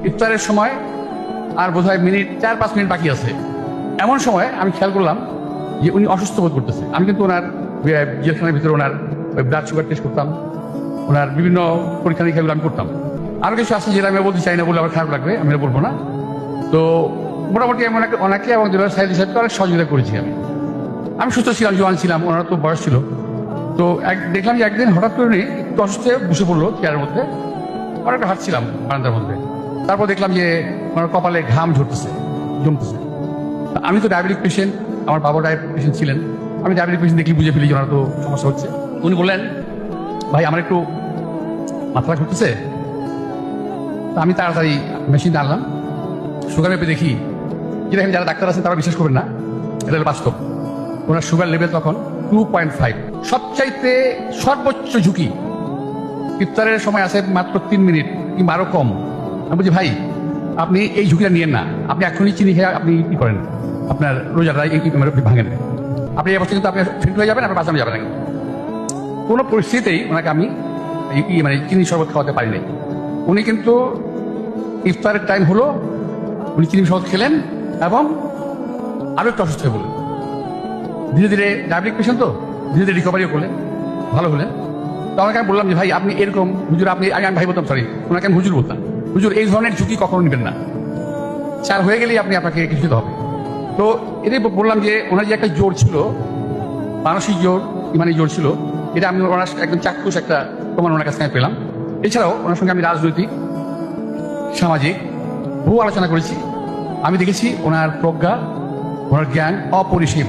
ইফতারের সময় আর বোধহয় মিনিট 4-5 মিনিট বাকি আছে, এমন সময় আমি খেয়াল করলাম যে উনি অসুস্থ বোধ করতেছে। আমি কিন্তু ওনার জেলখানার ভিতরে ওনার ব্লাড সুগার টেস্ট করতাম, ওনার বিভিন্ন পরীক্ষা নিরীক্ষাগুলো আমি করতাম। আরও কিছু আছে যেটা আমি বলতে চাই না, বলে আমার খারাপ লাগবে, আমি এটা বলবো না। তো মোটামুটি আমি ওনাকে এবং দুলাল সাহেব সাহেবকে অনেক সহযোগিতা করেছি। আমি সুস্থ ছিলাম, জোয়ান ছিলাম, ওনারা তো বয়স ছিল। তো দেখলাম যে একদিন হঠাৎ করে উনি একটু অসুস্থ হয়ে বসে পড়লো চেয়ারের মধ্যে। অনেকটা হাঁটছিলাম বারান্দার মধ্যে, তারপর দেখলাম যে ওনার কপালে ঘাম ঝরতেছে, জমতেছে। আমি তো ডায়াবেটিক পেশেন্ট, আমার বাবা ডায়াবেটিক পেশেন্ট ছিলেন। আমি ডায়াবেটিক পেশেন্ট দেখলে বুঝে ফেলি যে ওনার তো সমস্যা হচ্ছে। উনি বললেন, ভাই আমার একটু মাথা ঘুরতেছে। আমি তাড়াতাড়ি মেশিন আনলাম, সুগার মেপে দেখি, যেটা এখানে যারা ডাক্তার আছেন তারা বিশ্বাস করবেন না, এটা হলো বাস্তব। ওনার সুগার লেভেল তখন 2.5। সবচাইতে সর্বোচ্চ ঝুঁকি ইফতারের সময় আছে মাত্র 3 মিনিট কিংবা আরো কম। আমি বলছি, ভাই আপনি এই ঝুঁকিটা নিয়েন না, আপনি এখনই চিনি খেয়ে আপনি কি করেন, আপনার রোজাটা আপনি ভাঙেন, আপনি এই অবস্থা কিন্তু আপনি ফেন্ট হয়ে যাবেন, আপনার বাঁচানো যাবে না। কোনো পরিস্থিতিতেই ওনাকে আমি চিনি শরবত খাওয়াতে পারি নাই। উনি কিন্তু ইফতারের টাইম হলো, উনি চিনি শরবত খেলেন এবং আরো একটু অসুস্থ হয়ে বললেন। ধীরে ধীরে ডায়াবেটিক পেশেন্ট তো ধীরে ধীরে রিকভারিও করলেন, ভালো হলেন। তো আমাকে আমি বললাম যে ভাই আপনি এরকম হুজুর, আপনি আমি ভাই বলতাম, সরি ওনাকে আমি হুজুর বলতাম, হুজুর এই ধরনের ঝুঁকি কখনো নেবেন না, চার হয়ে গেলেই আপনাকে কিছু দিতে হবে। তো এটাই বললাম যে ওনার যে একটা জোর ছিল, মানসিক জোর, ইমানি জোর ছিল, এটা আমি ওনার একদম চাক্ষুষ একটা প্রমাণ ওনার কাছে পেলাম। এছাড়াও ওনার সঙ্গে আমি রাজনৈতিক, সামাজিক বহু আলোচনা করেছি। আমি দেখেছি ওনার প্রজ্ঞা, ওনার জ্ঞান অপরিসীম।